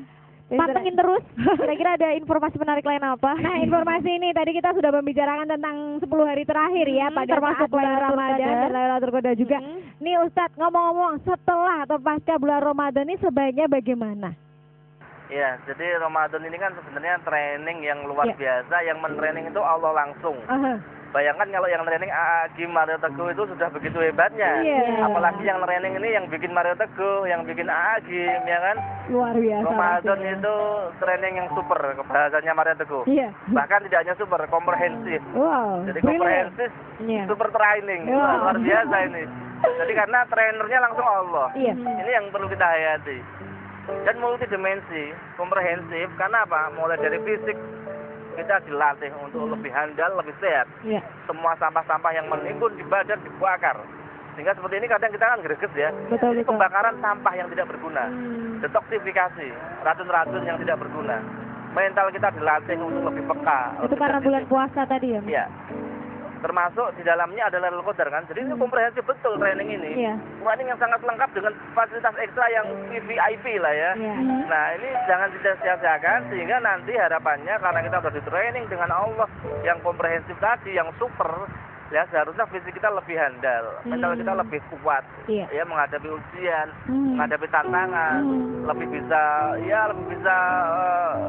Pantengin terus. Kira-kira ada informasi menarik lain apa? Nah, informasi ini tadi kita sudah membicarakan tentang 10 hari terakhir ya, pada termasuk saat bulan Lailatul Ramadan Qadar. dan Lailatul Qadar juga. Nih Ustadz, ngomong-ngomong, setelah atau pasca bulan Ramadan ini sebaiknya bagaimana? Ya, jadi Ramadan ini kan sebenarnya training yang luar biasa, yang men-training itu Allah langsung. Bayangkan kalau yang training AAG Mario Teguh itu sudah begitu hebatnya. Iya. Apalagi yang training ini yang bikin Mario Teguh, yang bikin AAG, ya kan? Luar biasa. Ramadan rasanya. itu training yang super, bahasanya Mario Teguh. Iya. Bahkan tidak hanya super, komprehensif. Wow. Jadi brilliant. komprehensif, Iya. super training. Wow. Luar biasa ini. Jadi karena trainernya langsung Allah. Iya. Ini yang perlu kita hayati. Dan multidimensi, komprehensif, karena apa? Mulai dari fisik, kita dilatih untuk lebih handal, lebih sehat. Iya. Semua sampah-sampah yang menimbun di badan dibakar. Sehingga seperti ini kadang kita kan greget ya. Betul, Ini betul. pembakaran sampah yang tidak berguna. Detoksifikasi, racun-racun yang tidak berguna. Mental kita dilatih untuk lebih peka. Itu lebih karena bulan sensitif. puasa tadi ya? Iya. Termasuk di dalamnya ada Lailatul Qadar kan. Jadi ini komprehensif betul training ini. Iya. Training yang sangat lengkap dengan fasilitas ekstra yang VVIP lah ya. Iya. Nah ini jangan tidak sia-siakan sehingga nanti harapannya karena kita sudah di training dengan Allah yang komprehensif tadi, yang super, ya seharusnya fisik kita lebih handal, mental kita lebih kuat, Iya. ya menghadapi ujian, menghadapi tantangan, lebih bisa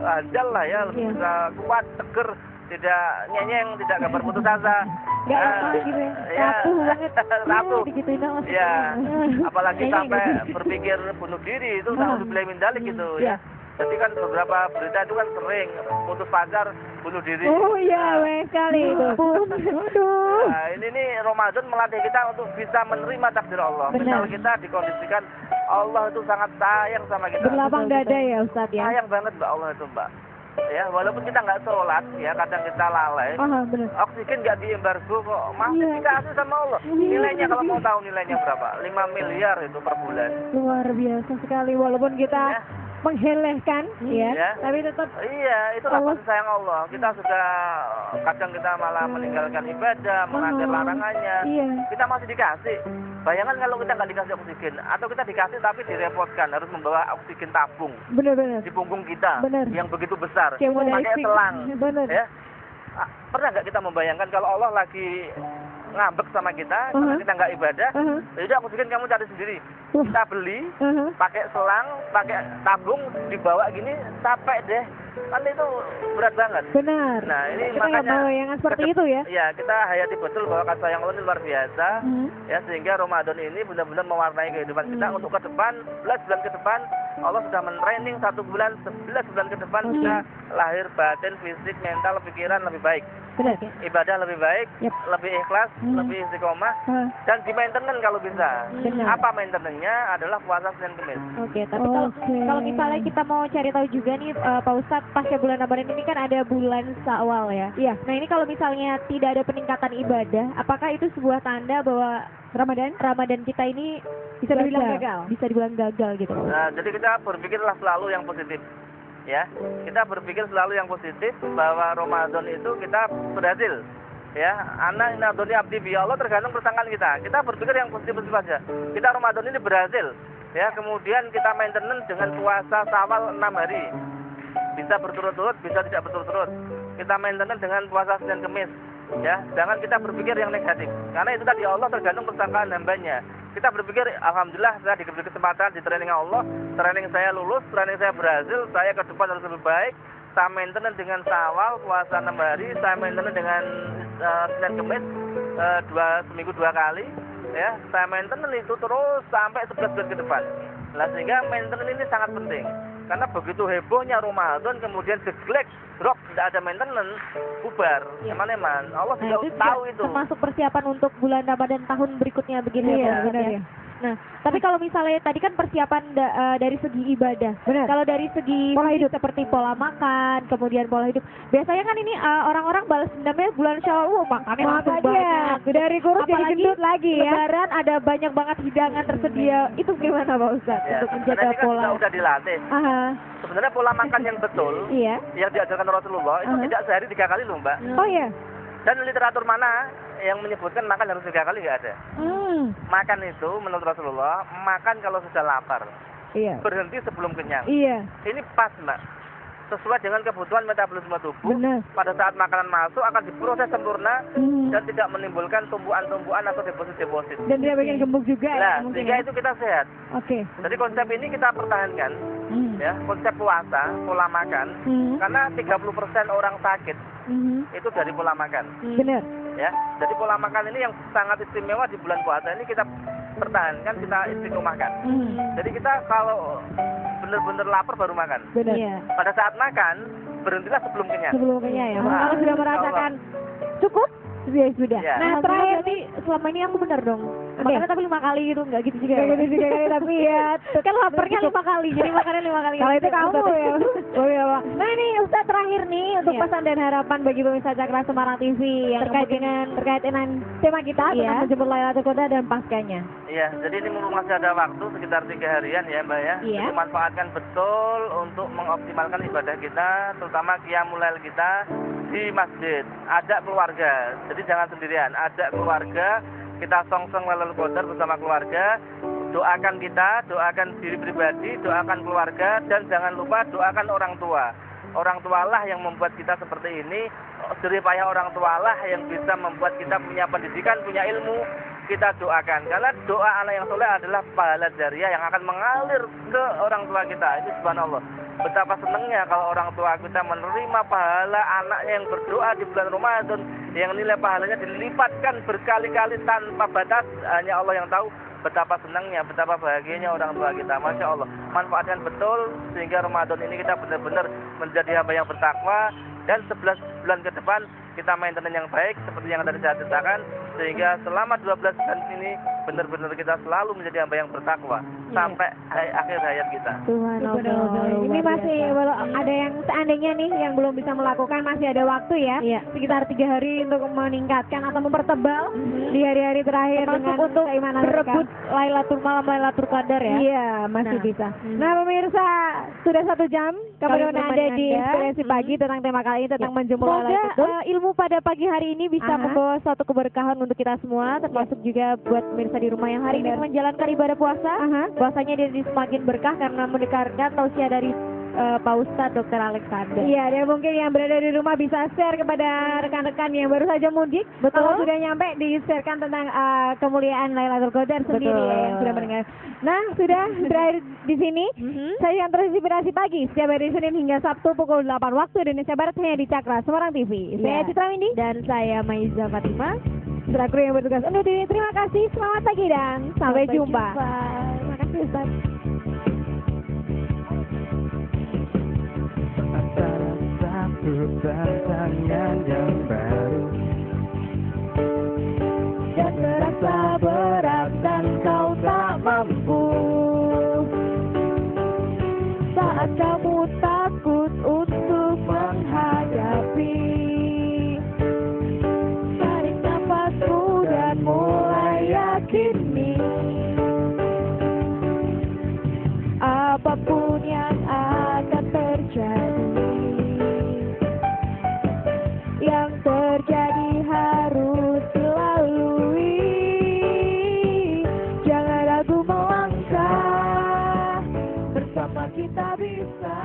handal lah ya, lebih bisa kuat, tegar tidak nyenyeng, tidak gambar putus asa. Nggak apa gitu ya. Rapuh banget. Rapuh. Digituin dong. Iya. Apalagi Kayaknya sampai nggak gitu. berpikir bunuh diri itu naudzubillah min dzalik gitu ya. Jadi kan beberapa berita itu kan sering putus pacar, bunuh diri. Oh iya, banyak sekali itu. Aduh. Nah, ini nih Ramadan melatih kita untuk bisa menerima takdir Allah. Benar. Misal kita dikondisikan Allah itu sangat sayang sama kita. Berlapang dada ya Ustadz ya. Sayang banget Mbak Allah itu Mbak. Ya, walaupun kita nggak sholat, ya kadang kita lalai. Benar. Oksigen nggak diembargo kok, masih dikasih sama Allah. Nilainya kalau mau tahu nilainya berapa? 5 miliar itu per bulan. Luar biasa sekali, walaupun kita menghelehkan, tapi tetap itu kasih sayang Allah. Kita sudah kadang kita malah meninggalkan ibadah, melanggar larangannya. Kita masih dikasih. Bayangkan kalau kita nggak dikasih oksigen, atau kita dikasih tapi direpotkan harus membawa oksigen tabung. Benar-benar. Di punggung kita, yang begitu besar, Kayak pakai selang. Benar. Ya. Pernah nggak kita membayangkan kalau Allah lagi ngambek sama kita, karena kita nggak ibadah, jadi oksigen kamu cari sendiri. Kita beli, pakai selang, pakai tabung, dibawa gini, capek deh. Kan itu berat banget. Benar. Nah, ini kita makanya bayangan seperti itu ya. Iya, kita hayati betul bahwa kasih sayang Allah ini luar biasa. Ya, sehingga Ramadan ini benar-benar mewarnai kehidupan kita untuk ke depan, 11 bulan ke depan, Allah sudah men-training 1 bulan, 11 bulan ke depan kita lahir batin, fisik, mental, pikiran lebih baik. Benar. Ibadah lebih baik, lebih ikhlas, lebih istiqomah, dan di maintenance kalau bisa. Benar. Apa maintenance-nya adalah puasa Senin Kemis. Oke, tapi kalau misalnya kita mau cari tahu juga nih Pak Ustadz, pasca bulan Ramadan ini kan ada bulan Syawal ya. Iya. Nah ini kalau misalnya tidak ada peningkatan ibadah, apakah itu sebuah tanda bahwa Ramadan kita ini bisa dibilang gagal? Bisa dibilang gagal gitu. Nah, jadi kita berpikirlah selalu yang positif. Ya, kita berpikir selalu yang positif bahwa Ramadan itu kita berhasil. Ya, anak inadoni abdi bi Allah tergantung persangkaan kita. Kita berpikir yang positif-positif saja. Kita Ramadan ini berhasil. Ya, kemudian kita maintenance dengan puasa Syawal 6 hari. Bisa berturut-turut, bisa tidak berturut-turut. Kita maintenance dengan puasa Senin Kemis. Ya, jangan kita berpikir yang negatif. Karena itu tadi Allah tergantung persangkaan hambanya. Kita berpikir, alhamdulillah saya diberi kesempatan di training Allah, training saya lulus, training saya berhasil, saya ke depan harus lebih baik. Saya maintenance dengan Syawal, puasa 6 hari, saya maintenance dengan Senin Kemis, seminggu 2 kali. Ya, saya maintenance itu terus sampai 11 bulan ke depan. Nah, sehingga maintenance ini sangat penting. Karena begitu hebohnya Ramadan, kemudian jeglek, drop, tidak ada maintenance, bubar, eman-eman. Allah sudah tahu itu. Termasuk persiapan untuk bulan Ramadan tahun berikutnya begini ya, benar ya. Nah, tapi kalau misalnya tadi kan persiapan dari segi ibadah. Benar. Kalau dari segi pola hidup seperti pola makan, kemudian pola hidup. Biasanya kan ini orang-orang balas dendamnya bulan Syawal, makannya langsung banyak. Dari kurus jadi gendut lagi ya. Lebaran ada banyak banget hidangan tersedia. Itu gimana Pak Ustadz Ya, untuk menjaga karena ini kan pola? sudah dilatih. Sebenarnya pola makan yang betul, yang diajarkan Rasulullah itu tidak sehari 3 kali loh Mbak. Oh iya. Dan literatur mana yang menyebutkan makan harus 3 kali nggak ada. Makan itu menurut Rasulullah, makan kalau sudah lapar. Iya. Berhenti sebelum kenyang. Iya. Ini pas Mbak. Sesuai dengan kebutuhan metabolisme tubuh. Benar. Pada saat makanan masuk akan diproses sempurna dan tidak menimbulkan tumbuhan-tumbuhan atau deposit-deposit. Dan dia bikin gemuk juga Nah, ya. sehingga itu kita sehat. Oke. Jadi konsep ini kita pertahankan. Ya, konsep puasa, pola makan. Karena 30% orang sakit itu dari pola makan. Benar. Ya, jadi pola makan ini yang sangat istimewa di bulan puasa ini kita pertahankan, kita istiqomahkan. Jadi kita kalau benar-benar lapar baru makan. Benar. Pada saat makan berhentilah sebelum kenyang. Sebelum kenyang ya. Kalau sudah merasakan cukup, sudah. Ya. Nah, terakhir nih selama ini aku bener dong. Makannya tapi 5 kali gitu, nggak gitu juga. Nggak gitu juga kali, tapi ya. Kan laparnya 5 kali, jadi makannya 5 kali. Kalau itu kamu ya. Oh iya Pak. Nah ini Ustaz terakhir nih untuk Iya. pesan dan harapan bagi pemirsa Cakra Semarang TV yang terkait dengan tema kita tentang menjemput Lailatul Qadar dan paskanya. Iya, jadi ini mumpung masih ada waktu sekitar 3 harian ya Mbak ya. Iya. Jadi manfaatkan betul untuk mengoptimalkan ibadah kita, terutama qiyamul lail kita di masjid. Ajak keluarga, jadi jangan sendirian. Ajak keluarga, kita song-song Lailatul Qadar bersama keluarga. Doakan kita, doakan diri pribadi, doakan keluarga, dan jangan lupa doakan orang tua. Orang tualah yang membuat kita seperti ini. Jerih payah orang tualah yang bisa membuat kita punya pendidikan, punya ilmu. Kita doakan, karena doa anak yang soleh adalah pahala jariah yang akan mengalir ke orang tua kita. Itu subhanallah. betapa senangnya kalau orang tua kita menerima pahala anaknya yang berdoa di bulan Ramadan, yang nilai pahalanya dilipatkan berkali-kali tanpa batas, hanya Allah yang tahu. Betapa senangnya, betapa bahagianya orang tua kita. Masya Allah, manfaatkan betul sehingga Ramadan ini kita benar-benar menjadi hamba yang bertakwa, dan 11 bulan ke depan kita maintenance yang baik seperti yang tadi saya ceritakan, sehingga selama 12 bulan ini benar-benar kita selalu menjadi hamba yang bertakwa sampai akhir hayat kita. Ini masih ada yang seandainya nih yang belum bisa melakukan, masih ada waktu ya, sekitar 3 hari untuk meningkatkan atau mempertebal di hari-hari terakhir dengan untuk keimanan berebut Lailatul Qadar ya. Iya, masih bisa. Nah, pemirsa, sudah 1 jam kemudian ada di Inspirasi Pagi tentang tema kali ini tentang menjemput Lailatul. Ilmu pada pagi hari ini bisa membawa suatu keberkahan untuk kita semua, termasuk juga buat pemirsa di rumah yang hari ini menjalankan ibadah puasa. Puasanya jadi semakin berkah karena mendengarkan tausiah dari Pak Ustadz Dr. Alexander. Iya, dan mungkin yang berada di rumah bisa share kepada rekan-rekan yang baru saja mudik. Betul. Kalau sudah nyampe, di-sharekan tentang kemuliaan Lailatul Qadar sendiri ya, yang sudah mendengar. Nah, sudah berakhir di sini. Saya yang terinspirasi pagi setiap hari Senin hingga Sabtu pukul 8 waktu Indonesia Barat hanya di Cakra Semarang TV. Saya Citra Windy dan saya Maiza Fatima. Setelah kru yang bertugas undur diri, terima kasih, selamat pagi dan sampai jumpa. Terima kasih Ustaz. Satu tantangan yang baru Dan terasa berat dan kau tak mampu. Saat kamu takut untuk menghadapi, tarik nafasmu dan mulai yakini apapun yang akan terjadi. Yang terjadi harus dilalui. Jangan ragu melangkah, bersama kita bisa.